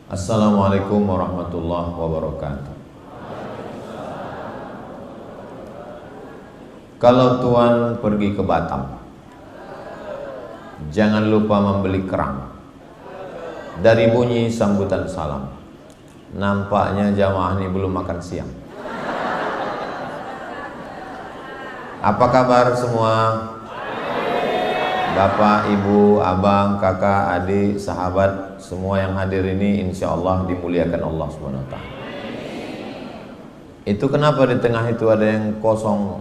Assalamualaikum warahmatullahi wabarakatuh. Kalau Tuan pergi ke Batam, jangan lupa membeli kerang. Dari bunyi sambutan salam, nampaknya jamaah ini belum makan siang. Apa kabar semua? Bapak, ibu, abang, kakak, adik, sahabat, semua yang hadir ini insya Allah dimuliakan Allah SWT. Itu kenapa di tengah itu ada yang kosong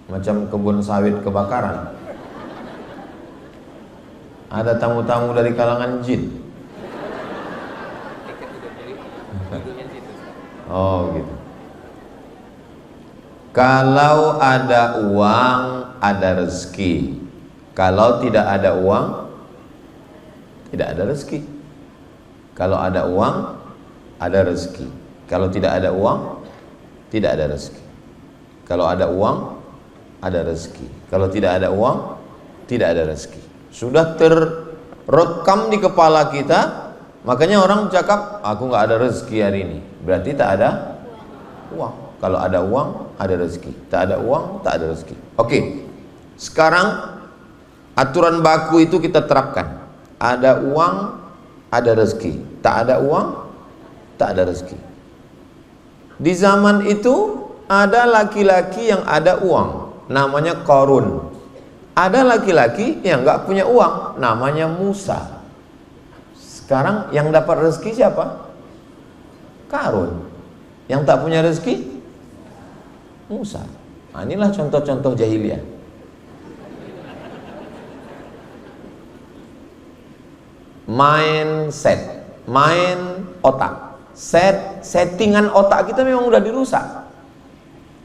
macam kebun sawit kebakaran? Ada tamu-tamu dari kalangan jin. Oh gitu. Kalau ada uang, ada rezeki. Kalau tidak ada uang, tidak ada rezeki. Kalau ada uang, ada rezeki. Kalau tidak ada uang, tidak ada rezeki. Kalau ada uang, ada rezeki. Kalau tidak ada uang, tidak ada rezeki. Sudah terrekam di kepala kita, makanya orang cakap, aku nggak ada rezeki hari ini. Berarti tak ada uang. Kalau ada uang, ada rezeki. Tak ada uang, tak ada rezeki. Oke, sekarang aturan baku itu kita terapkan. Ada uang, ada rezeki. Tak ada uang, tak ada rezeki. Di zaman itu ada laki-laki yang ada uang, namanya Qarun. Ada laki-laki yang nggak punya uang, namanya Musa. Sekarang yang dapat rezeki siapa? Qarun. Yang tak punya rezeki, Musa. Nah, inilah contoh-contoh jahiliyah. Mindset, main otak, settingan otak kita memang udah dirusak.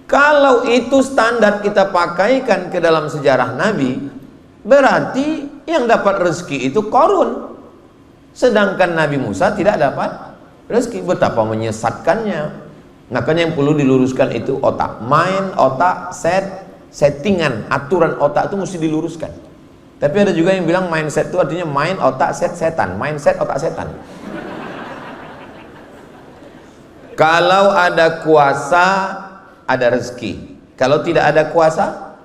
Kalau itu standar kita pakaikan ke dalam sejarah Nabi, berarti yang dapat rezeki itu Qarun, sedangkan Nabi Musa tidak dapat rezeki. Betapa menyesatkannya. Makanya yang perlu diluruskan itu otak, main otak, settingan, aturan otak itu mesti diluruskan. Tapi ada juga yang bilang mindset itu artinya main otak setan, mindset otak setan. Kalau ada kuasa, ada rezeki. Kalau tidak ada kuasa,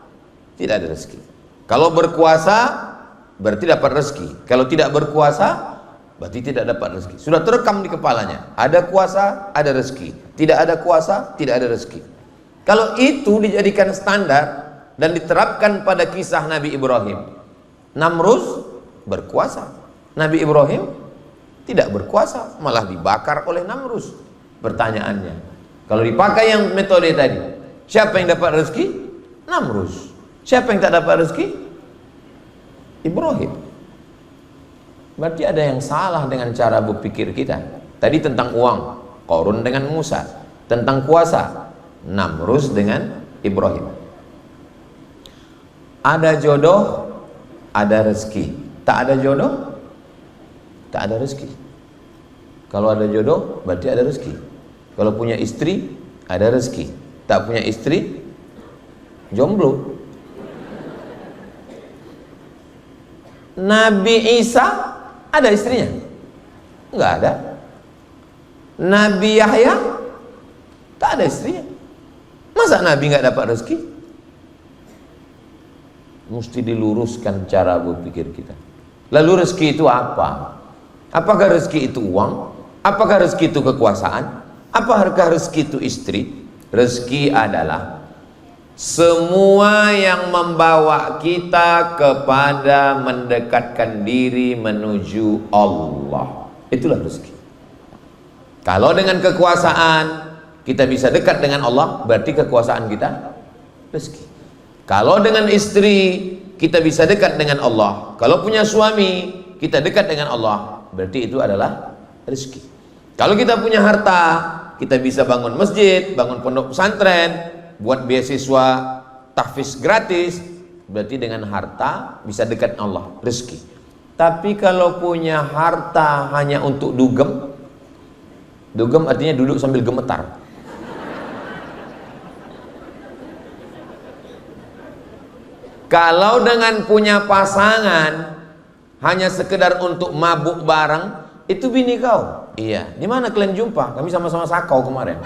tidak ada rezeki. Kalau berkuasa, berarti dapat rezeki. Kalau tidak berkuasa, berarti tidak dapat rezeki. Sudah terekam di kepalanya. Ada kuasa, ada rezeki. Tidak ada kuasa, tidak ada rezeki. Kalau itu dijadikan standar dan diterapkan pada kisah Nabi Ibrahim, Namrud berkuasa, Nabi Ibrahim tidak berkuasa, malah dibakar oleh Namrud. Pertanyaannya, kalau dipakai yang metode tadi, siapa yang dapat rezeki? Namrud. Siapa yang tak dapat rezeki? Ibrahim. Berarti ada yang salah dengan cara berpikir kita. Tadi tentang uang, Qarun dengan Musa. Tentang kuasa, Namrud dengan Ibrahim. Ada jodoh, ada rezeki. Tak ada jodoh, tak ada rezeki. Kalau ada jodoh, berarti ada rezeki. Kalau punya istri, ada rezeki. Tak punya istri, jomblo. Nabi Isa ada istrinya? Enggak ada. Nabi Yahya tak ada istrinya. Masa Nabi nggak dapat rezeki? Mesti diluruskan cara berpikir kita. Lalu rezeki itu apa? Apakah rezeki itu uang? Apakah rezeki itu kekuasaan? Apakah rezeki itu istri? Rezeki adalah semua yang membawa kita kepada mendekatkan diri menuju Allah. Itulah rezeki. Kalau dengan kekuasaan kita bisa dekat dengan Allah, berarti kekuasaan kita rezeki. Kalau dengan istri kita bisa dekat dengan Allah, kalau punya suami kita dekat dengan Allah, berarti itu adalah rezeki. Kalau kita punya harta, kita bisa bangun masjid, bangun pondok pesantren, buat beasiswa tahfiz gratis, berarti dengan harta bisa dekat Allah, rezeki. Tapi kalau punya harta hanya untuk dugem, dugem artinya duduk sambil gemetar. Kalau dengan punya pasangan hanya sekedar untuk mabuk bareng, itu bini kau? Iya. Di mana kalian jumpa? Kami sama-sama sakau kemarin.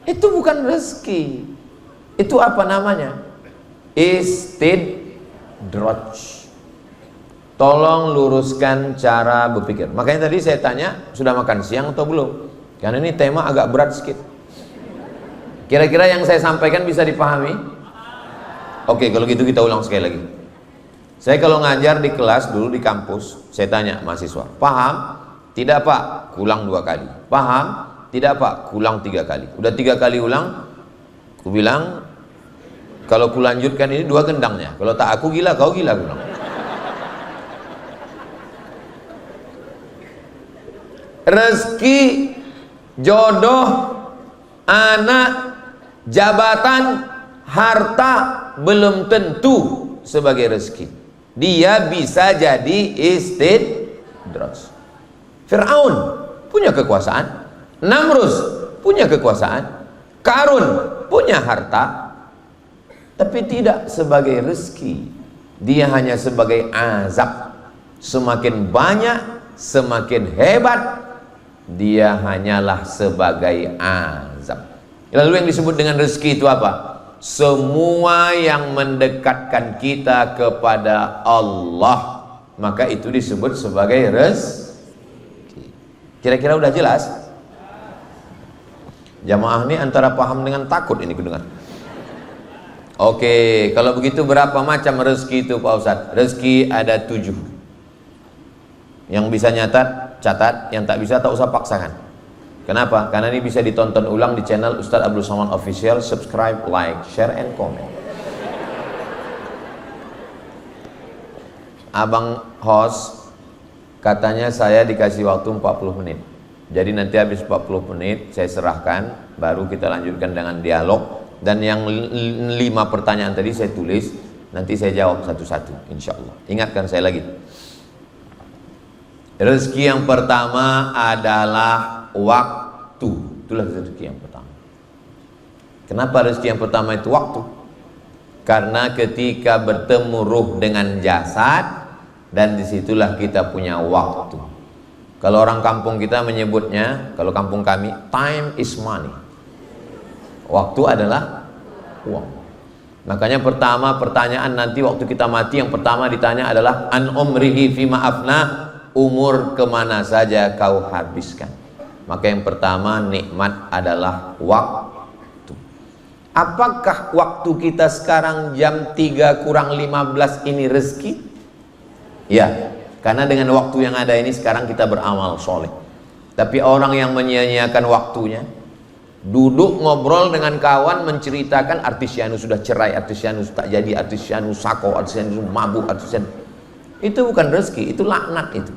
Itu bukan rezeki. Itu apa namanya? Istidraj. Tolong luruskan cara berpikir. Makanya tadi saya tanya, sudah makan siang atau belum? Karena ini tema agak berat sedikit. Kira-kira yang saya sampaikan bisa dipahami? Oke, kalau gitu kita ulang sekali lagi. Saya kalau ngajar di kelas dulu di kampus, saya tanya mahasiswa, paham? Tidak Pak, ulang 2 kali. Paham? Tidak Pak, ulang 3 kali. Udah 3 kali ulang, aku bilang, kalau ku lanjutkan ini 2 gendangnya. Kalau tak aku gila, kau gila, aku bilang. Rezeki, jodoh, anak, jabatan, harta belum tentu sebagai rezeki. Dia bisa jadi istidraj. Fir'aun punya kekuasaan, Namrus punya kekuasaan, Karun punya harta, tapi tidak sebagai rezeki. Dia hanya sebagai azab. Semakin banyak, semakin hebat, dia hanyalah sebagai azab. Lalu yang disebut dengan rezeki itu apa? Semua yang mendekatkan kita kepada Allah, maka itu disebut sebagai rezeki. Kira-kira udah jelas? Jamaah ini antara paham dengan takut ini kudengar. Oke, kalau begitu berapa macam rezeki itu Pak Ustadz? Rezeki ada 7. Yang bisa nyatat, catat. Yang tak bisa tak usah paksakan. Kenapa? Karena ini bisa ditonton ulang di channel Ustadz Abdul Somad Official. Subscribe, like, share, and comment. Abang host katanya saya dikasih waktu 40 menit. Jadi nanti habis 40 menit saya serahkan, baru kita lanjutkan dengan dialog. Dan yang 5 pertanyaan tadi saya tulis, nanti saya jawab satu-satu insya Allah. Ingatkan saya lagi, rezeki yang pertama adalah waktu. Itulah rezeki yang pertama. Kenapa rezeki yang pertama itu waktu? Karena ketika bertemu ruh dengan jasad, dan disitulah kita punya waktu. Kalau orang kampung kita menyebutnya, kalau kampung kami, time is money. Waktu adalah uang. Makanya pertama pertanyaan nanti waktu kita mati, yang pertama ditanya adalah an umrihi fima afna, umur kemana saja kau habiskan. Maka yang pertama nikmat adalah waktu. Apakah waktu kita sekarang jam 3 kurang 15 ini rezeki? Ya, karena dengan waktu yang ada ini sekarang kita beramal soleh. Tapi orang yang menyia-nyiakan waktunya, duduk ngobrol dengan kawan menceritakan artis Yanu sudah cerai, artis Yanu tak jadi, artis Yanu sako, artis Yanu mabuk, artis Yanu, itu bukan rezeki, itu laknat, itu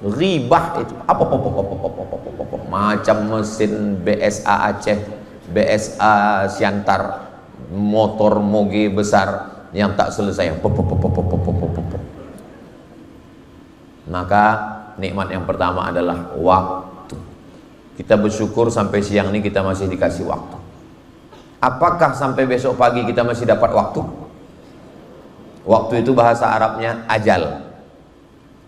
ribah, itu apa macam mesin BSA Aceh, BSA Siantar, motor moge besar yang tak selesai. Maka nikmat yang pertama adalah waktu. Kita bersyukur sampai siang ini kita masih dikasih waktu. Apakah sampai besok pagi kita masih dapat waktu? Waktu itu bahasa Arabnya ajal.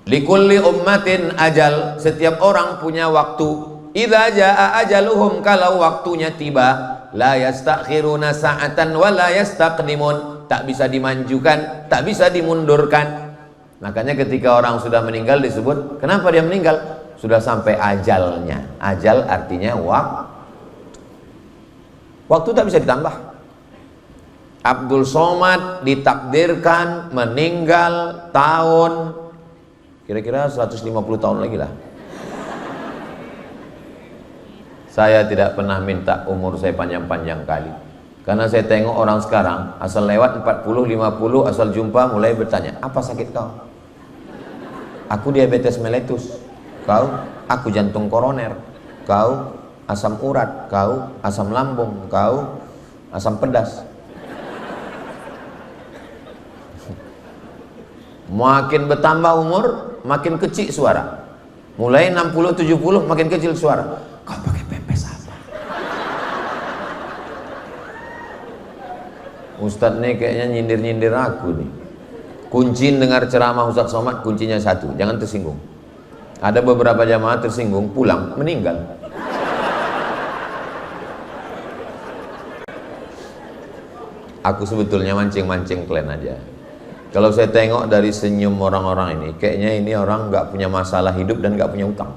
Likulli ummatin ajal. Setiap orang punya waktu. Idza jaa ajaluhum, kalau waktunya tiba, la yastakhiruna sa'atan wa la yastaqdimun. Tak bisa dimajukan, tak bisa dimundurkan. Makanya ketika orang sudah meninggal disebut, kenapa dia meninggal? Sudah sampai ajalnya. Ajal artinya waktu. Waktu tak bisa ditambah. Abdul Somad ditakdirkan meninggal tahun kira-kira 150 tahun lagi lah. Saya tidak pernah minta umur saya panjang-panjang kali. Karena saya tengok orang sekarang, asal lewat 40, 50, asal jumpa mulai bertanya, apa sakit kau? Aku diabetes mellitus. Kau? Aku jantung koroner. Kau? Asam urat. Kau? Asam lambung. Kau? Asam pedas. Makin bertambah umur, makin kecil suara. Mulai 60, 70 makin kecil suara. Kau pakai pempes apa? Ustadz nih kayaknya nyindir-nyindir aku nih. Kunci dengar ceramah Ustaz Somad, kuncinya satu, jangan tersinggung. Ada beberapa jamaah tersinggung, pulang, meninggal. Aku sebetulnya mancing-mancing kalian aja. Kalau saya tengok dari senyum orang-orang ini, kayaknya ini orang nggak punya masalah hidup dan nggak punya utang.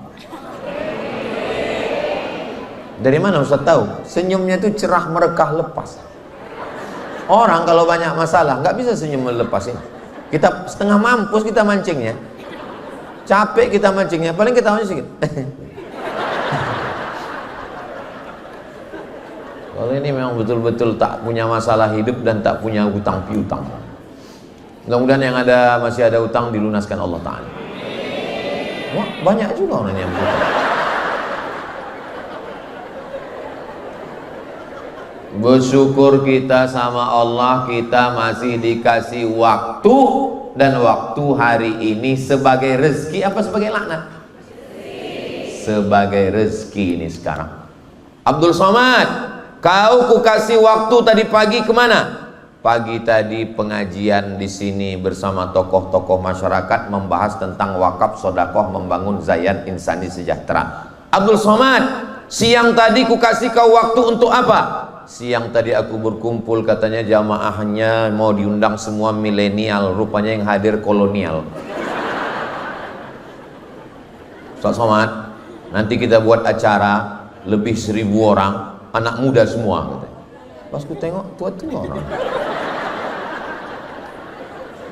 Dari mana Ustaz tahu? Senyumnya itu cerah, merekah, lepas. Orang kalau banyak masalah nggak bisa senyum melepas ini. Kita setengah mampus kita mancingnya, capek kita mancingnya, paling kita hanya sedikit. Kalau ini memang betul-betul tak punya masalah hidup dan tak punya hutang piutang. Mudah-mudahan yang ada masih ada utang dilunaskan Allah Ta'ala. Wah, banyak juga orang yang berutang. Bersyukur kita sama Allah, kita masih dikasih waktu, dan waktu hari ini sebagai rezeki apa sebagai laknat? Sebagai rezeki ini sekarang. Abdul Somad, kau kukasih waktu tadi pagi kemana? Pagi tadi pengajian di sini bersama tokoh-tokoh masyarakat membahas tentang wakaf sodakoh membangun Zayan Insani Sejahtera. Abdul Somad, siang tadi kukasih kau waktu untuk apa? Siang tadi aku berkumpul, katanya jamaahnya mau diundang semua milenial, rupanya yang hadir kolonial. Ustaz Somad, nanti kita buat acara lebih 1000 orang, anak muda semua, katanya. Pas ku tengok tua-tua orang.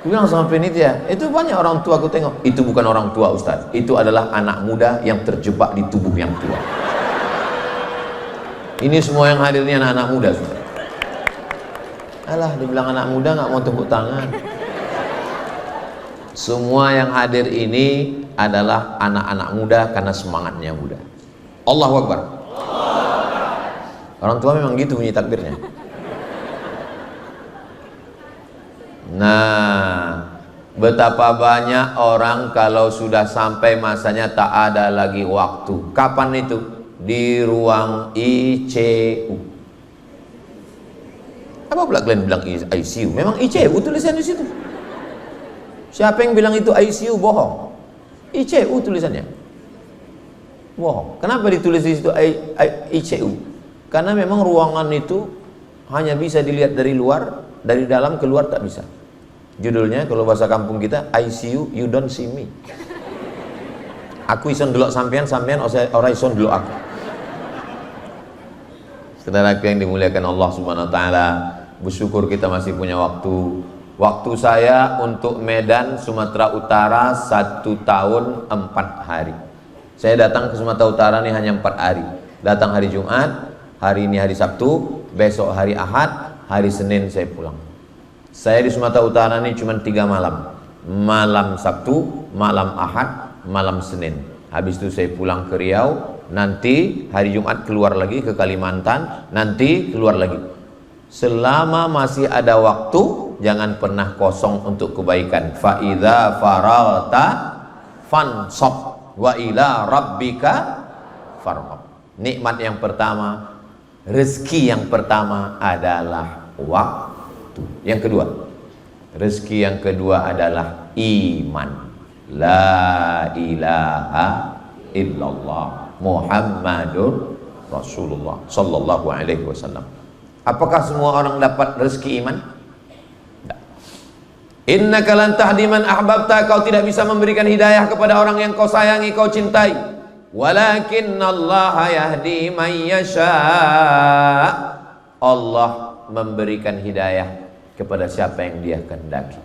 Aku bilang sama penitia, itu banyak orang tua. Aku tengok, itu bukan orang tua Ustaz, itu adalah anak muda yang terjebak di tubuh yang tua. Ini semua yang hadir ini anak-anak muda sudah. Alah, dibilang anak muda nggak mau tepuk tangan. Semua yang hadir ini adalah anak-anak muda karena semangatnya muda. Allahu Akbar. Orang tua memang gitu bunyi takbirnya. Nah, betapa banyak orang kalau sudah sampai masanya tak ada lagi waktu. Kapan itu? Di ruang ICU. Apa pula kalian bilang ICU? Memang ICU tulisannya di situ. Siapa yang bilang itu ICU bohong? ICU tulisannya. Bohong. Kenapa ditulis di situ ICU? Karena memang ruangan itu hanya bisa dilihat dari luar, dari dalam keluar tak bisa. Judulnya kalau bahasa kampung kita ICU, you don't see me. Aku ison delok sampean, sampean ora ison delok aku. Saudaraku yang dimuliakan Allah Subhanahu wa taala, bersyukur kita masih punya waktu. Waktu saya untuk Medan Sumatera Utara 1 tahun 4 hari. Saya datang ke Sumatera Utara ini hanya 4 hari. Datang hari Jumat, hari ini hari Sabtu, besok hari Ahad, hari Senin saya pulang. Saya di Sumatera Utara ini cuma 3 malam. Malam Sabtu, malam Ahad, malam Senin. Habis itu saya pulang ke Riau. Nanti hari Jumat keluar lagi ke Kalimantan, nanti keluar lagi. Selama masih ada waktu, jangan pernah kosong untuk kebaikan. Fa idza faragta fansab wa ila rabbika farghab. Nikmat yang pertama, rezeki yang pertama adalah waktu. Yang kedua, rezeki yang kedua adalah iman. La ilaha illallah Muhammadur Rasulullah sallallahu alaihi wasallam. Apakah semua orang dapat rezeki iman? Tidak. Innaka lan tahdi man ahbabta, kau tidak bisa memberikan hidayah kepada orang yang kau sayangi, kau cintai. Walakinnallaha yahdi man yasha. Allah memberikan hidayah kepada siapa yang Dia kehendaki.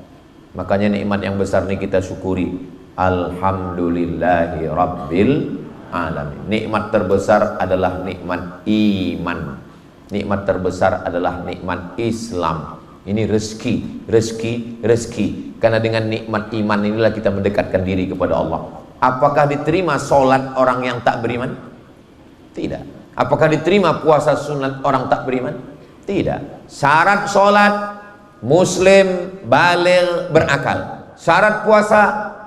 Makanya nikmat yang besar ini kita syukuri. Alhamdulillahi rabbil alamin. Nikmat terbesar adalah nikmat iman. Nikmat terbesar adalah nikmat Islam. Ini rezeki, rezeki, rezeki. Karena dengan nikmat iman inilah kita mendekatkan diri kepada Allah. Apakah diterima solat orang yang tak beriman? Tidak. Apakah diterima puasa sunat orang tak beriman? Tidak. Syarat solat, muslim baligh berakal. Syarat puasa,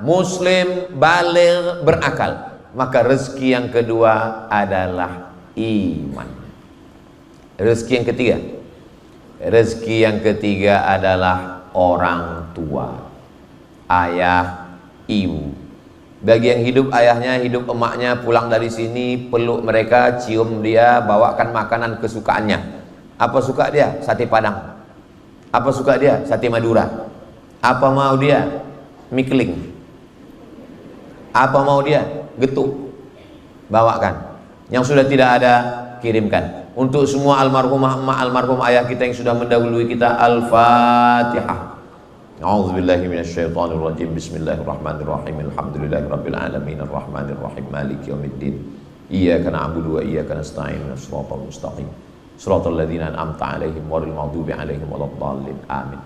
muslim baligh berakal. Maka rezeki yang kedua adalah iman. Rezeki yang ketiga, rezeki yang ketiga adalah orang tua. ayah, ibu. Bagi yang hidup ayahnya, hidup emaknya, pulang dari sini, peluk mereka, cium dia, bawakan makanan kesukaannya. Apa suka dia? Sate Padang. Apa suka dia? Sate Madura. Apa mau dia? Mie keling. Apa mau dia? Getuk. Bawakan. Yang sudah tidak ada, kirimkan. Untuk semua almarhumah emak, almarhum ayah kita yang sudah mendahului kita, Al-Fatihah. A'udzubillahi minasyaitonirrajim. Bismillahirrahmanirrahim. Alhamdulillahirabbil alamin arrahmanirrahim maliki yaumiddin. Iyyaka na'budu wa iyyaka nasta'in. Shiratal mustaqim. Shiratal ladzina an'amta 'alaihim ghairil maghdubi 'alaihim waladdallin. Amin.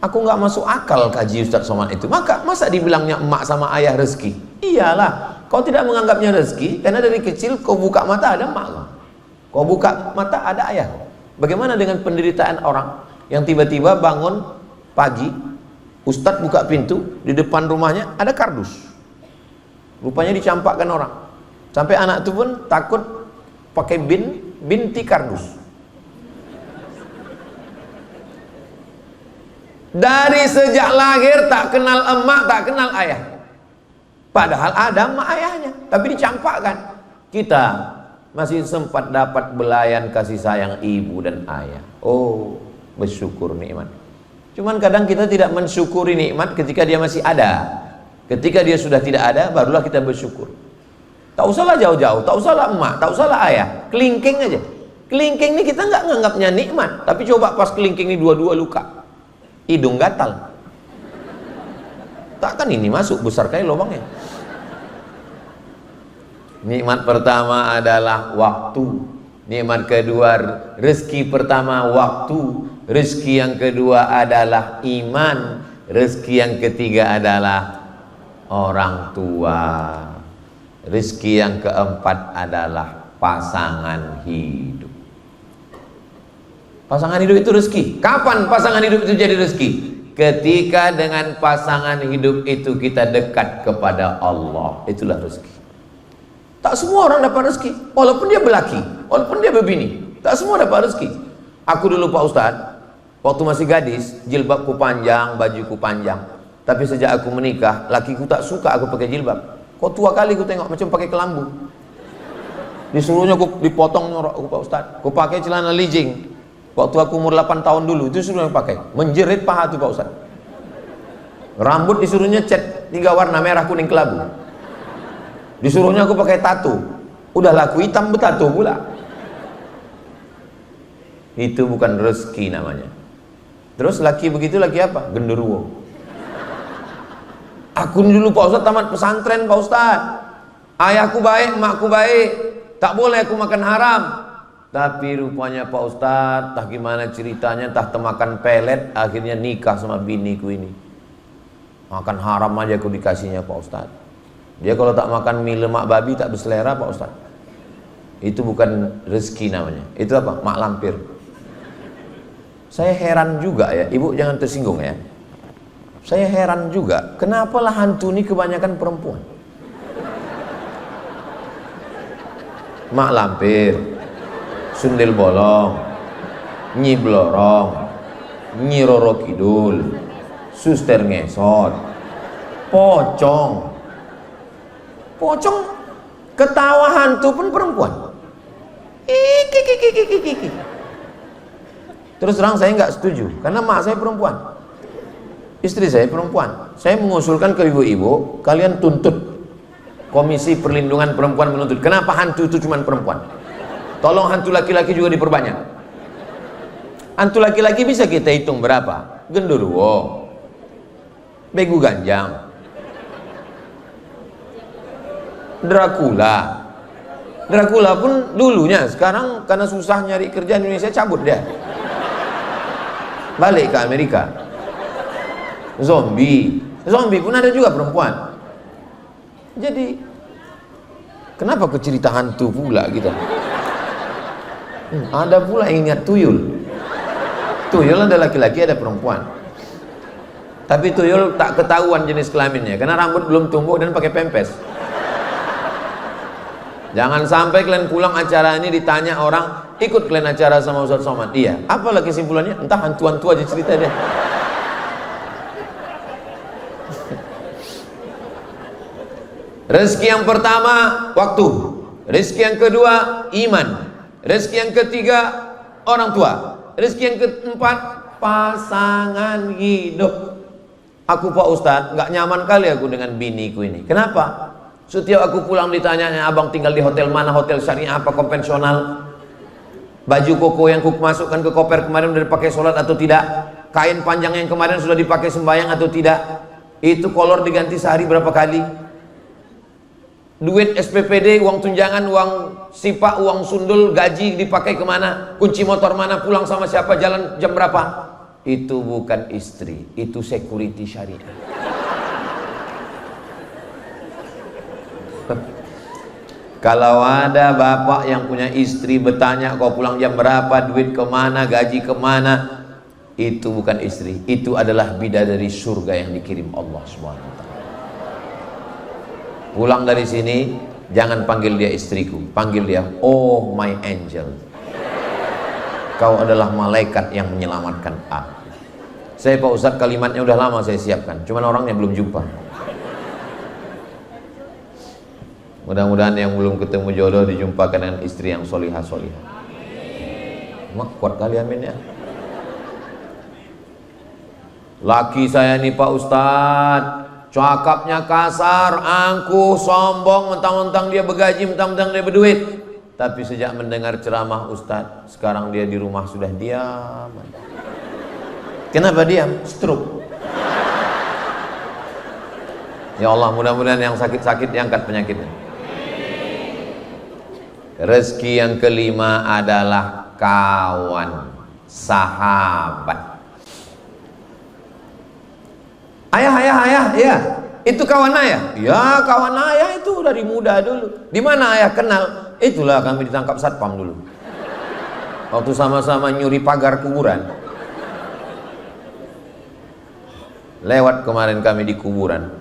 Aku nggak masuk akal kaji Ustaz Somad itu. Masa dibilangnya emak sama ayah rezeki? Iyalah, kau tidak menganggapnya rezeki karena dari kecil kau buka mata ada emak kau. Kau buka mata ada ayah. Bagaimana dengan penderitaan orang yang tiba-tiba bangun pagi, Ustadz buka pintu, di depan rumahnya ada kardus, rupanya dicampakkan orang, sampai anak itu pun takut pakai binti kardus. Dari sejak lahir tak kenal emak, tak kenal ayah, padahal ada emak ayahnya, tapi dicampakkan. Kita masih sempat dapat belayan kasih sayang ibu dan ayah. Oh, bersyukur nikmat. Cuman kadang kita tidak mensyukuri nikmat ketika dia masih ada. Ketika dia sudah tidak ada, barulah kita bersyukur. Tak usahlah jauh-jauh, tak usahlah emak, tak usahlah ayah, kelingking aja. Kelingking ini kita nggak nganggapnya nikmat, tapi coba pas kelingking ini dua-dua luka, hidung gatal, takkan ini masuk besar kayak lubangnya. Nikmat pertama adalah waktu. Nikmat kedua rezeki pertama waktu. Rezeki yang kedua adalah iman. Rezeki yang ketiga adalah orang tua. Rezeki yang keempat adalah pasangan hidup. Pasangan hidup itu rezeki. Kapan pasangan hidup itu jadi rezeki? Ketika dengan pasangan hidup itu kita dekat kepada Allah. Itulah rezeki. Tak semua orang dapat rezeki, walaupun dia belaki, walaupun dia berbini, tak semua dapat rezeki. Aku dulu Pak Ustadz, waktu masih gadis, jilbabku panjang, bajuku panjang. Tapi sejak aku menikah, lakiku tak suka aku pakai jilbab. Kok tua kali aku tengok macam pakai kelambu. Disuruhnya aku dipotong nyorok aku Pak Ustadz. Aku pakai celana legging. Waktu aku umur 8 tahun dulu, itu suruh yang pakai. Menjerit paha tuh Pak Ustadz. Rambut disuruhnya cat 3 warna merah, kuning, kelabu. Disuruhnya aku pakai tato, udah laku hitam bertato pula. Itu bukan rezeki namanya. Terus laki begitu, laki apa? Genderuwo. Aku dulu Pak Ustadz tamat pesantren Pak Ustadz. Ayahku baik, emakku baik, tak boleh aku makan haram. Tapi rupanya Pak Ustadz, entah gimana ceritanya, entah temakan pelet, akhirnya nikah sama biniku ini. Makan haram aja aku dikasihnya Pak Ustadz. Dia kalau tak makan mie lemak babi tak berselera Pak Ustaz. Itu bukan rezeki namanya. Itu apa? Mak lampir. Saya heran juga ya, ibu jangan tersinggung ya. Saya heran juga, kenapa lah hantu ini kebanyakan perempuan? Mak lampir, sundel bolong, nyi blorong, nyi roro kidul, suster ngesot, pocong. Pocong, ketawa hantu pun perempuan. Terus terang saya nggak setuju, karena mak saya perempuan, istri saya perempuan. Saya mengusulkan ke ibu-ibu, kalian tuntut Komisi Perlindungan Perempuan menuntut. Kenapa hantu itu cuma perempuan? Tolong hantu laki-laki juga diperbanyak. Hantu laki-laki bisa kita hitung berapa? Genderuwo, begu ganjang, Dracula pun dulunya, sekarang karena susah nyari kerja di Indonesia cabut dia, balik ke Amerika. Zombie pun ada juga perempuan. Jadi kenapa ke cerita hantu pula kita? Ada pula yang ingat tuyul ada laki-laki ada perempuan, tapi tuyul tak ketahuan jenis kelaminnya karena rambut belum tumbuh dan pakai pempes. Jangan sampai kalian pulang acara ini ditanya orang, ikut kalian acara sama Ustaz Somad? Iya. Apa lagi kesimpulannya? Entah hantu-hantu aja cerita dia. Rezeki yang pertama waktu, rezeki yang kedua iman, rezeki yang ketiga orang tua, rezeki yang keempat pasangan hidup. Aku Pak Ustadz nggak nyaman kali aku dengan biniku ini. Kenapa? Setiap aku pulang ditanyanya, abang tinggal di hotel mana, hotel syariah apa konvensional? Baju koko yang ku masukkan ke koper kemarin sudah dipakai sholat atau tidak? Kain panjang yang kemarin sudah dipakai sembahyang atau tidak? Itu kolor diganti sehari berapa kali? Duit SPPD, uang tunjangan, uang sipak, uang sundul, gaji dipakai kemana? Kunci motor mana? Pulang sama siapa? Jalan jam berapa? Itu bukan istri, itu security syariah. Kalau ada bapak yang punya istri bertanya kau pulang jam berapa, duit kemana, gaji kemana, itu bukan istri, itu adalah bidadari surga yang dikirim Allah SWT. Pulang dari sini jangan panggil dia istriku, panggil dia oh my angel, kau adalah malaikat yang menyelamatkan aku. Saya Pak Ustadz kalimatnya udah lama saya siapkan, cuman orangnya belum jumpa. Mudah-mudahan yang belum ketemu jodoh dijumpakan dengan istri yang solihah-solihah. Mak kuat kali amin ya. Laki saya nih Pak Ustadz, cakapnya kasar, angkuh, sombong, mentang-mentang dia begaji, mentang-mentang dia berduit. Tapi sejak mendengar ceramah Ustadz, sekarang dia di rumah sudah diam. Kenapa diam? Stroke. Ya Allah, mudah-mudahan yang sakit-sakit diangkat penyakitnya. Rezeki yang kelima adalah kawan, sahabat. Ayah, ya, itu kawan ayah. Ya, kawan ayah itu dari muda dulu. Di mana ayah kenal? Itulah kami ditangkap satpam dulu. Waktu sama-sama nyuri pagar kuburan. Lewat kemarin kami di kuburan.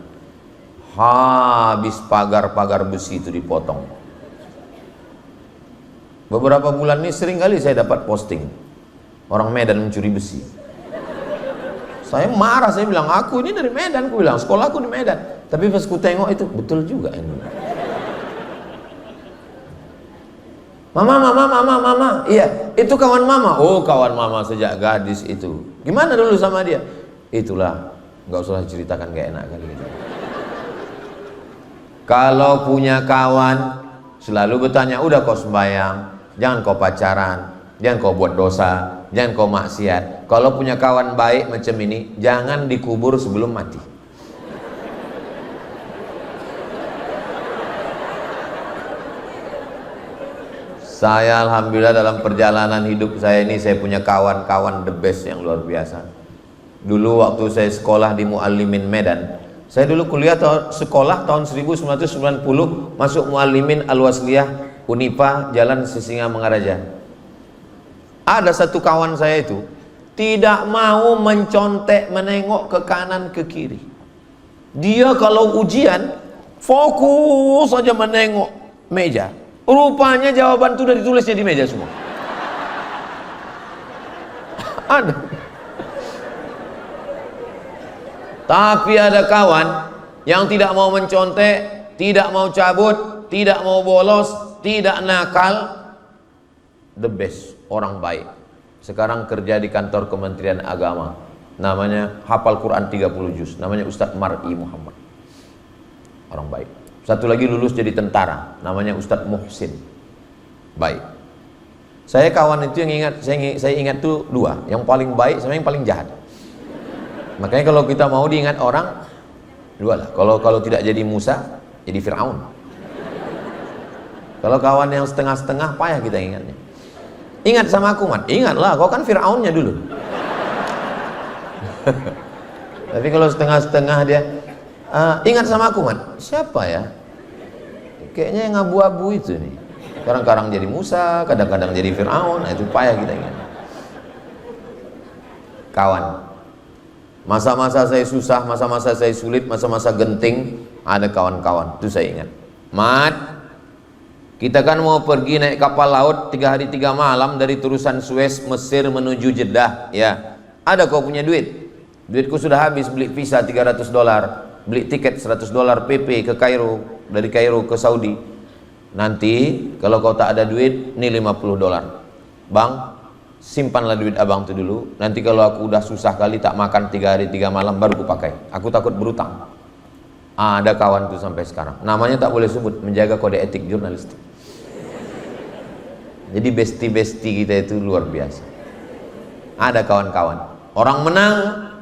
Habis pagar-pagar besi itu dipotong. Beberapa bulan ini sering kali saya dapat posting orang Medan mencuri besi. Saya marah, saya bilang aku ini dari Medan, aku bilang sekolahku di Medan. Tapi pas ku tengok itu betul juga ini. Mama, iya itu kawan mama. Oh kawan mama sejak gadis itu. Gimana dulu sama dia? Itulah, nggak usah ceritakan, gak enak kali gitu. Kalau punya kawan selalu bertanya, udah kau sembahyang, jangan kau pacaran, jangan kau buat dosa, jangan kau maksiat. Kalau punya kawan baik macam ini, jangan dikubur sebelum mati. Saya alhamdulillah dalam perjalanan hidup saya ini, saya punya kawan-kawan the best yang luar biasa. Dulu waktu saya sekolah di Muallimin Medan, saya dulu kuliah sekolah tahun 1990, masuk Muallimin Al-Wasliyah Unipa Jalan Sisingamangaraja. Ada satu kawan saya itu tidak mau mencontek menengok ke kanan ke kiri. Dia kalau ujian fokus saja menengok meja. Rupanya jawaban itu udah ditulisnya di meja semua. Ada. Tapi ada kawan yang tidak mau mencontek, tidak mau cabut, tidak mau bolos, tidak nakal. The best, orang baik. Sekarang kerja di kantor Kementerian Agama. Namanya hafal Quran 30 juz. Namanya Ustadz Mar'i Muhammad. Orang baik. Satu lagi lulus jadi tentara. Namanya Ustadz Muhsin. Baik. Saya kawan itu yang ingat, saya ingat tuh dua. Yang paling baik sama yang paling jahat. Makanya kalau kita mau diingat orang, dua lah. Kalau tidak jadi Musa, jadi Fir'aun. Kalau kawan yang setengah-setengah, payah kita ingatnya. Ingat sama aku, Mat. Ingatlah, kau kan Fir'aunnya dulu. Tapi kalau setengah-setengah dia, ingat sama aku, Mat. Siapa ya? Kayaknya yang abu-abu itu nih. Kadang-kadang jadi Musa, kadang-kadang jadi Fir'aun. Nah, itu payah kita ingat. Kawan. Masa-masa saya susah, masa-masa saya sulit, masa-masa genting, ada kawan-kawan, itu saya ingat. Mat, kita kan mau pergi naik kapal laut 3 hari 3 malam dari Turusan Suez, Mesir menuju Jeddah, ya. Ada kau punya duit? Duitku sudah habis, beli visa $300, beli tiket $100 PP ke Kairo. dari Kairo ke Saudi. Nanti kalau kau tak ada duit, ini $50. Bang, simpanlah duit abang itu dulu. Nanti kalau aku udah susah kali tak makan 3 hari 3 malam baru aku pakai. Aku takut berutang. Ada kawan tuh sampai sekarang. Namanya tak boleh sebut, menjaga kode etik jurnalistik. Jadi besti-besti kita itu luar biasa. Ada kawan-kawan. Orang menang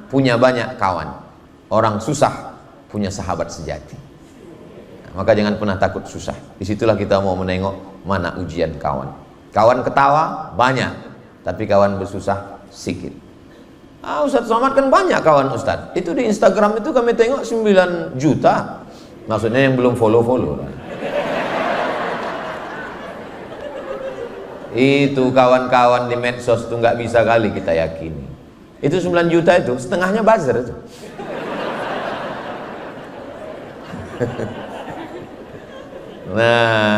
punya banyak kawan. Orang susah punya sahabat sejati. Nah, maka jangan pernah takut susah. Disitulah kita mau menengok mana ujian kawan. Kawan ketawa banyak, tapi kawan bersusah sedikit. Ustadz Somad kan banyak kawan Ustadz. Itu di Instagram itu kami tengok 9 juta. Maksudnya yang belum follow-follow. Itu kawan-kawan di medsos itu nggak bisa kali kita yakini. Itu 9 juta itu setengahnya buzzer itu. Nah,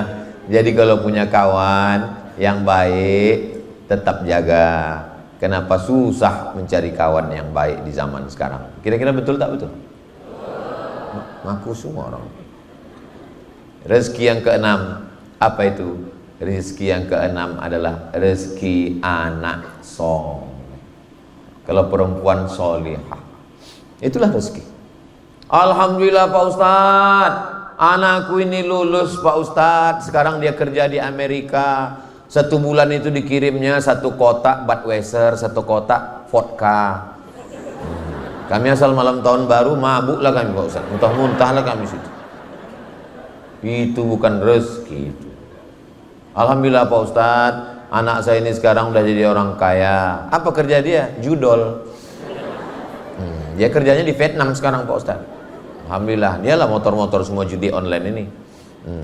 jadi kalau punya kawan yang baik tetap jaga. Kenapa susah mencari kawan yang baik di zaman sekarang? Kira-kira betul tak betul? Ngaku semua orang. Rezeki yang keenam, apa itu? Rezeki yang keenam adalah rezeki anak soleh. Kalau perempuan solihah, itulah rezeki. Alhamdulillah Pak Ustadz, anakku ini lulus Pak Ustadz. Sekarang dia kerja di Amerika. 1 bulan itu dikirimnya 1 kotak Budweiser, 1 kotak vodka. Kami asal malam tahun baru mabuklah kami Pak Ustadz, muntah-muntahlah kami situ. Itu bukan rezeki itu. Alhamdulillah Pak Ustadz, anak saya ini sekarang udah jadi orang kaya. Apa kerja dia? Judol. Dia kerjanya di Vietnam sekarang Pak Ustadz. Alhamdulillah, dialah motor-motor semua judi online ini.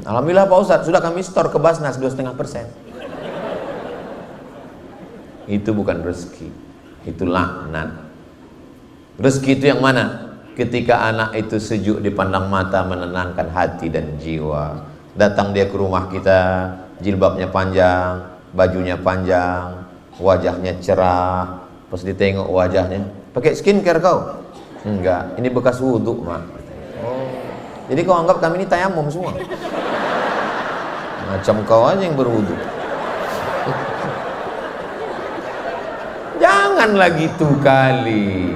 Alhamdulillah Pak Ustadz, sudah kami store ke Basnas 2,5%. Itu bukan rezeki, itu laknat. Rezeki itu yang mana? Ketika anak itu sejuk dipandang mata, menenangkan hati dan jiwa. Datang dia ke rumah kita, jilbabnya panjang, bajunya panjang, wajahnya cerah. Pas ditengok wajahnya, pakai skincare kau? Enggak, ini bekas wudhu mak. Oh, jadi kau anggap kami ini tayamum semua? Macam kau aja yang berwudhu. Janganlah gitu kali.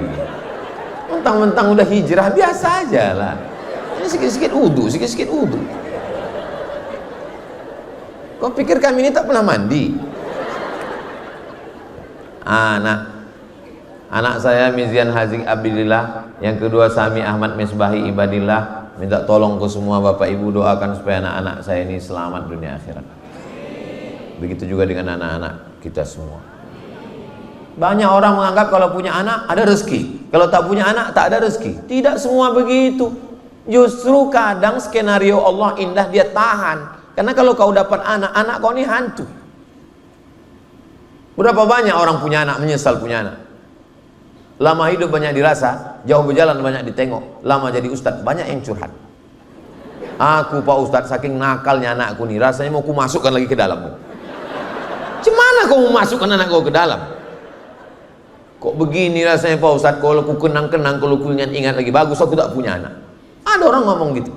Mentang-mentang udah hijrah, biasa aja lah. Ini sikit-sikit wudhu, sikit-sikit wudhu. Kau pikir kami ini tak pernah mandi? Anak saya Mizian Haziq Abdillah, yang kedua Sami Ahmad Misbahi Ibadillah. Minta tolong ke semua bapak ibu, doakan supaya anak-anak saya ini selamat dunia akhirat. Begitu juga dengan anak-anak kita semua. Banyak orang menganggap kalau punya anak ada rezeki, kalau tak punya anak tak ada rezeki. Tidak semua begitu. Justru kadang skenario Allah indah dia tahan. Karena kalau kau dapat anak, anak kau ini hantu. Berapa banyak orang punya anak menyesal punya anak. Lama hidup banyak dirasa, jauh berjalan banyak ditengok. Lama jadi ustadz banyak yang curhat. Aku Pak Ustadz saking nakalnya anakku nih, rasanya mau ku masukkan lagi ke dalam. Gimana kau mau masukkan anak kau ke dalam? Kok begini rasanya Pak Ustadz, kalau ku kenang-kenang, kalau ku ingat-ingat lagi, bagus aku tak punya anak. Ada orang ngomong gitu.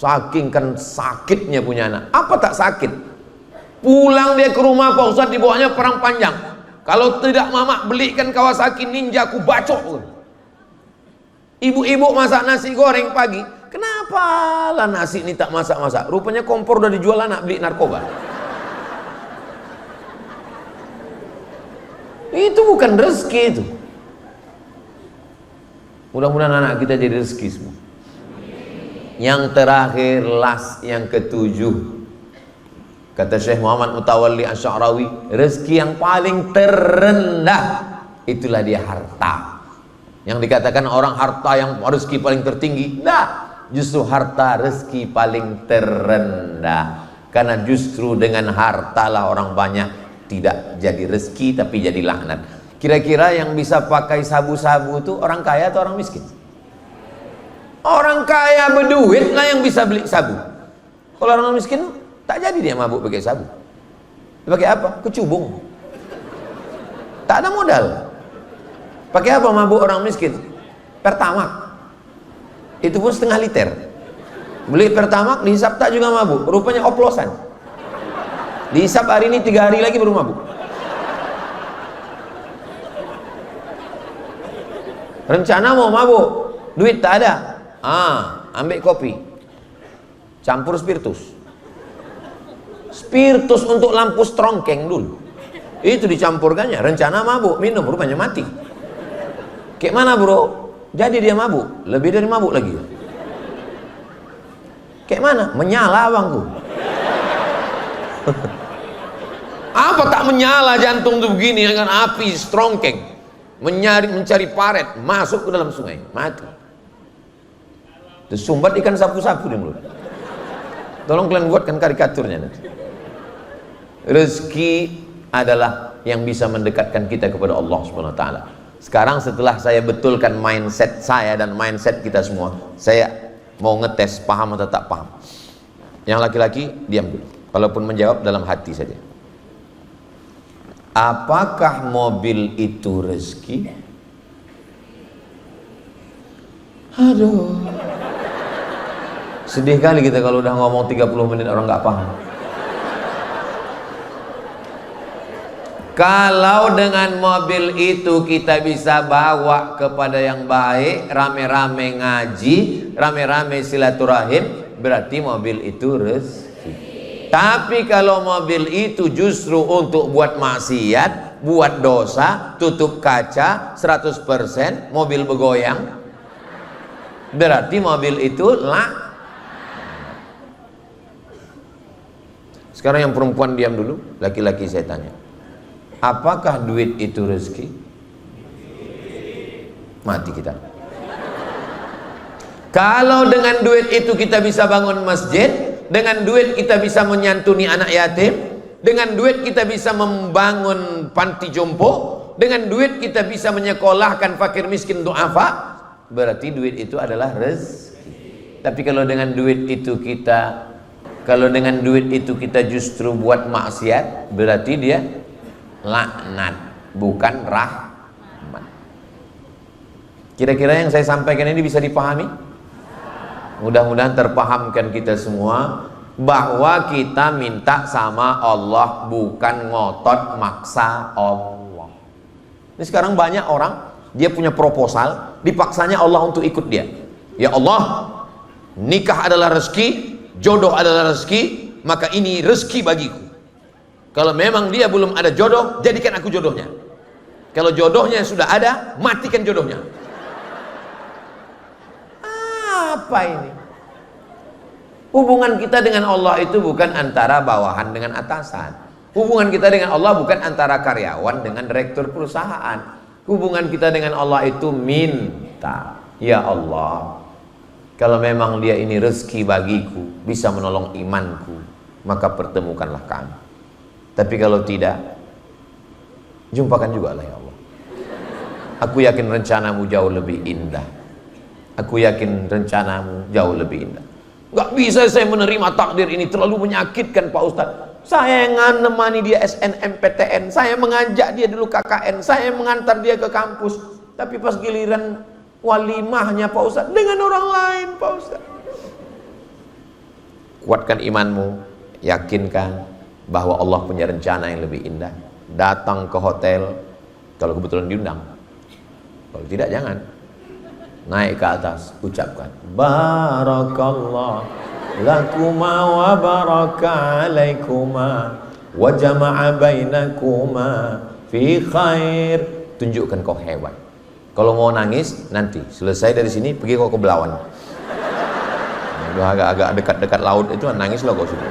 Saking kan sakitnya punya anak. Apa tak sakit? Pulang dia ke rumah Pak Ustadz, dibawanya perang panjang. Kalau tidak mamak belikan Kawasaki Ninja, aku bacok. Ibu-ibu masak nasi goreng pagi. Kenapa lah nasi ini tak masak-masak? Rupanya kompor udah dijual anak beli narkoba. Itu bukan rezeki itu. Mudah-mudahan anak kita jadi rezeki semua. Yang terakhir, yang ketujuh, kata Syekh Muhammad Mutawalli Asy'arawi, rezeki yang paling terendah itulah dia harta. Yang dikatakan orang harta yang rezeki paling tertinggi, justru harta rezeki paling terendah. Karena justru dengan hartalah orang banyak tidak jadi rezeki tapi jadi laknat. Kira-kira yang bisa pakai sabu-sabu itu orang kaya atau orang miskin? Orang kaya berduit lah yang bisa beli sabu. Kalau orang miskin tak jadi dia mabuk pakai sabu. Dia pakai apa? Kecubung. Tak ada modal. Pakai apa mabuk orang miskin? Pertamax. Itu pun setengah liter. Beli Pertamax, dihisap tak juga mabuk. Rupanya oplosan. Dihisap hari ini, 3 hari lagi baru mabuk. Rencana mau mabuk, duit tak ada. Ambil kopi, campur spiritus. Spiritus untuk lampu strongkeng dulu. Itu dicampurkannya, rencana mabuk, minum, rupanya mati. Kayak mana bro? Jadi dia mabuk, lebih dari mabuk lagi. Kayak mana? Menyala abangku. Apa tak menyala jantung tuh begini dengan api strongkeng, mencari paret, masuk ke dalam sungai, mati. Tersumbat ikan sapu-sapu di mulut. Tolong kalian buatkan karikaturnya nanti. Rezeki adalah yang bisa mendekatkan kita kepada Allah Subhanahu wa taala. Sekarang setelah saya betulkan mindset saya dan mindset kita semua, saya mau ngetes paham atau tak paham. Yang laki-laki diam dulu, walaupun menjawab dalam hati saja. Apakah mobil itu rezeki? Aduh, sedih kali kita kalau udah ngomong 30 menit orang nggak paham. Kalau dengan mobil itu kita bisa bawa kepada yang baik, rame-rame ngaji, rame-rame silaturahim, berarti mobil itu rezeki. Tapi kalau mobil itu justru untuk buat maksiat, buat dosa, tutup kaca 100%, mobil bergoyang, berarti mobil itu Sekarang yang perempuan diam dulu, laki-laki saya tanya. Apakah duit itu rezeki? Mati kita. Kalau dengan duit itu kita bisa bangun masjid, dengan duit kita bisa menyantuni anak yatim, dengan duit kita bisa membangun panti jompo, dengan duit kita bisa menyekolahkan fakir miskin du'afa, berarti duit itu adalah rezeki. Tapi kalau dengan duit itu kita justru buat maksiat, berarti dia laknat, bukan rahmat. Kira-kira yang saya sampaikan ini bisa dipahami? Mudah-mudahan terpahamkan kita semua bahwa kita minta sama Allah, bukan ngotot maksa Allah. Ini sekarang banyak orang, dia punya proposal, dipaksanya Allah untuk ikut dia. Ya Allah, nikah adalah rezeki, jodoh adalah rezeki, maka ini rezeki bagiku. Kalau memang dia belum ada jodoh, jadikan aku jodohnya. Kalau jodohnya sudah ada, matikan jodohnya. Apa ini? Hubungan kita dengan Allah itu bukan antara bawahan dengan atasan. Hubungan kita dengan Allah bukan antara karyawan dengan direktur perusahaan. Hubungan kita dengan Allah itu minta. Ya Allah, kalau memang dia ini rezeki bagiku, bisa menolong imanku, maka pertemukanlah kami. Tapi kalau tidak, jumpakan juga lah ya Allah. Aku yakin rencanamu jauh lebih indah. Aku yakin rencanamu jauh lebih indah. Gak bisa saya menerima takdir ini, terlalu menyakitkan Pak Ustadz. Saya yang menemani dia SNMPTN, saya mengajak dia dulu KKN, saya mengantar dia ke kampus. Tapi pas giliran walimahnya Pak Ustadz dengan orang lain Pak Ustadz. Kuatkan imanmu, yakinkan bahwa Allah punya rencana yang lebih indah. Datang ke hotel kalau kebetulan diundang, kalau tidak jangan. Naik ke atas, ucapkan barakallah lakuma wa baraka alaikuma wa jama'a bainakuma fi khair. Tunjukkan kau hebat. Kalau mau nangis nanti selesai dari sini pergi kau ke Belawan. Udah agak-agak dekat-dekat laut itu nangis lo kau sudah.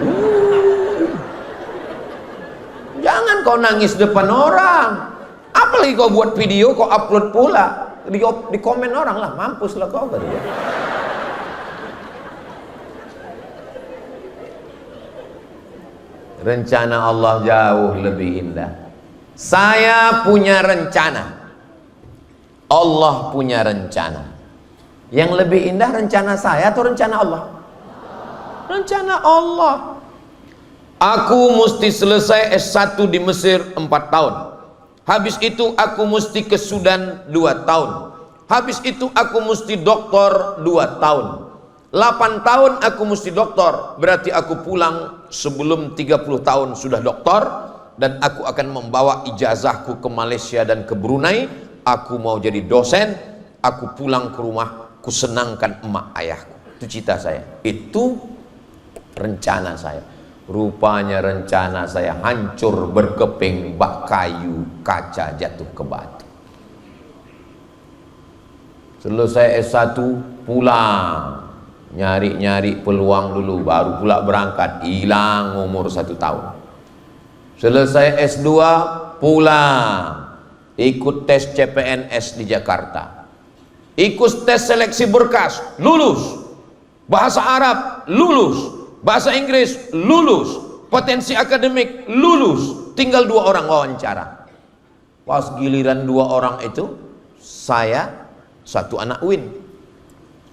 Jangan kau nangis depan orang. Apalagi kau buat video, kau upload pula. Di komen orang lah, mampus lah kau. Rencana Allah jauh lebih indah. Saya punya rencana, Allah punya rencana. Yang lebih indah rencana saya atau rencana Allah? Rencana Allah. Aku mesti selesai S1 di Mesir 4 tahun. Habis itu aku mesti ke Sudan 2 tahun. Habis itu aku mesti doktor 2 tahun. 8 tahun aku mesti doktor, berarti aku pulang sebelum 30 tahun sudah doktor, dan aku akan membawa ijazahku ke Malaysia dan ke Brunei. Aku mau jadi dosen, aku pulang ke rumah, ku senangkan emak ayahku. Itu cita saya, itu rencana saya. Rupanya rencana saya hancur berkeping, bak kayu, kaca jatuh ke batu. Selesai S1 pulang, nyari-nyari peluang dulu, baru pula berangkat, hilang umur 1 tahun. Selesai S2 pulang, ikut tes CPNS di Jakarta, ikut tes seleksi berkas, lulus. Bahasa Arab lulus, bahasa Inggris lulus, potensi akademik lulus, tinggal 2 orang wawancara. Pas giliran 2 orang itu, saya 1 anak UIN,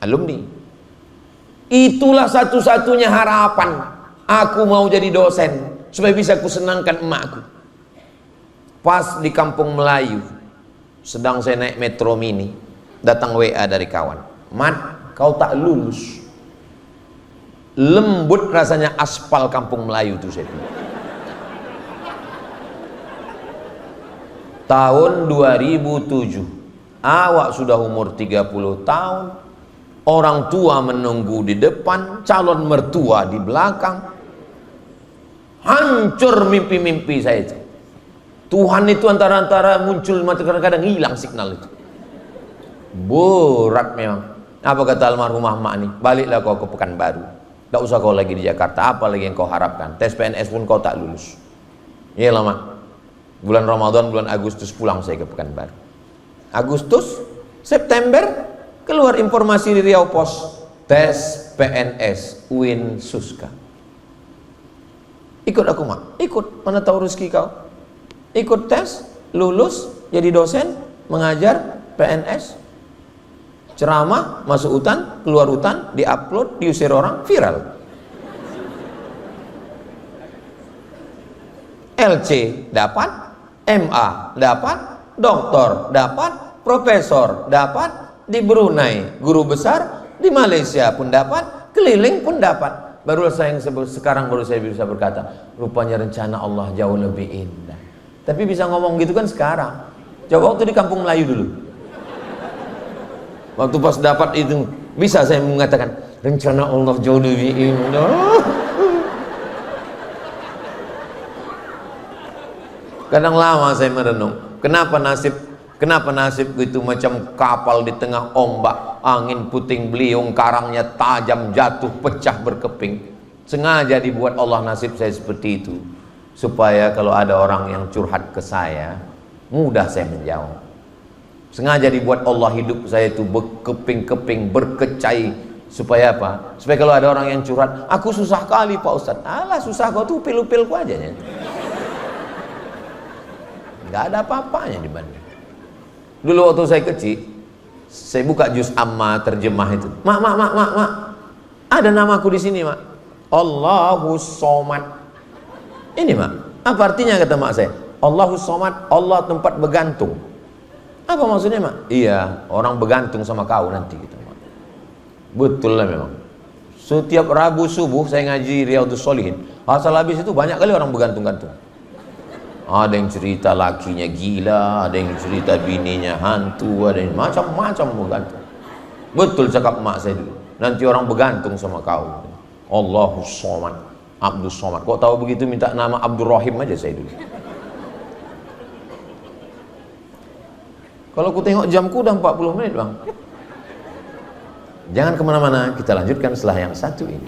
alumni. Itulah satu-satunya harapan aku mau jadi dosen, supaya bisa kusenangkan emakku. Pas di Kampung Melayu, sedang saya naik metro mini, datang WA dari kawan, "Mat, kau tak lulus." Lembut rasanya aspal Kampung Melayu itu, saya bilang. Tahun 2007, awak sudah umur 30 tahun, orang tua menunggu di depan, calon mertua di belakang. Hancur mimpi-mimpi saya itu. Tuhan itu antara-antara muncul, kadang-kadang hilang signal itu. Berat memang. Apa kata almarhumah mak nih? Baliklah kau ke Pekanbaru. Tak usah kau lagi di Jakarta, apa lagi yang kau harapkan? Tes PNS pun kau tak lulus. Iya lama. Bulan Ramadan, bulan Agustus pulang saya ke Pekanbaru. Agustus, September, keluar informasi di Riau Pos, tes PNS UIN Suska. Ikut aku mak, ikut, mana tahu rezeki kau. Ikut tes, lulus, jadi dosen, mengajar PNS. Ceramah, masuk hutan, keluar hutan, diupload, diusir orang, viral. LC dapat, MA dapat, doktor dapat, profesor dapat, di Brunei guru besar, di Malaysia pun dapat, keliling pun dapat. Baru saya yang sekarang baru saya bisa berkata, rupanya rencana Allah jauh lebih indah. Tapi bisa ngomong gitu kan sekarang. Coba waktu di Kampung Melayu dulu. Waktu pas dapat itu, bisa saya mengatakan, rencana Allah jauh lebih indah. Kadang lama saya merenung, kenapa nasib itu macam kapal di tengah ombak, angin puting beliung, karangnya tajam, jatuh, pecah, berkeping. Sengaja dibuat Allah nasib saya seperti itu, supaya kalau ada orang yang curhat ke saya, mudah saya menjawab. Sengaja dibuat Allah hidup saya itu berkeping-keping, berkecai, supaya apa? Supaya kalau ada orang yang curhat, aku susah kali Pak Ustadz. Alah, susah kau tuh upil-upil ku aja ya. Nggak ada apa-apanya dibanding. Dulu waktu saya kecil, saya buka juz amma terjemah itu. Mak, ada namaku di sini mak. Allahus Somad. Ini mak, apa artinya kata mak saya? Allahus Somad, Allah tempat bergantung. Apa maksudnya mak? Iya, orang bergantung sama kau nanti gitu mak. Betul lah memang. Setiap Rabu subuh saya ngaji Riyadhus Shalihin. Asal habis itu banyak kali orang bergantung-gantung. Ada yang cerita lakinya gila, ada yang cerita bininya hantu, ada yang macam-macam bergantung. Betul cakap mak saya dulu. Nanti orang bergantung sama kau. Allahus Somad, Abdus Somad. Kok tahu begitu minta nama Abdul Rahim aja saya dulu. Kalau aku tengok jamku udah 40 menit bang. Jangan kemana-mana, kita lanjutkan setelah yang satu ini.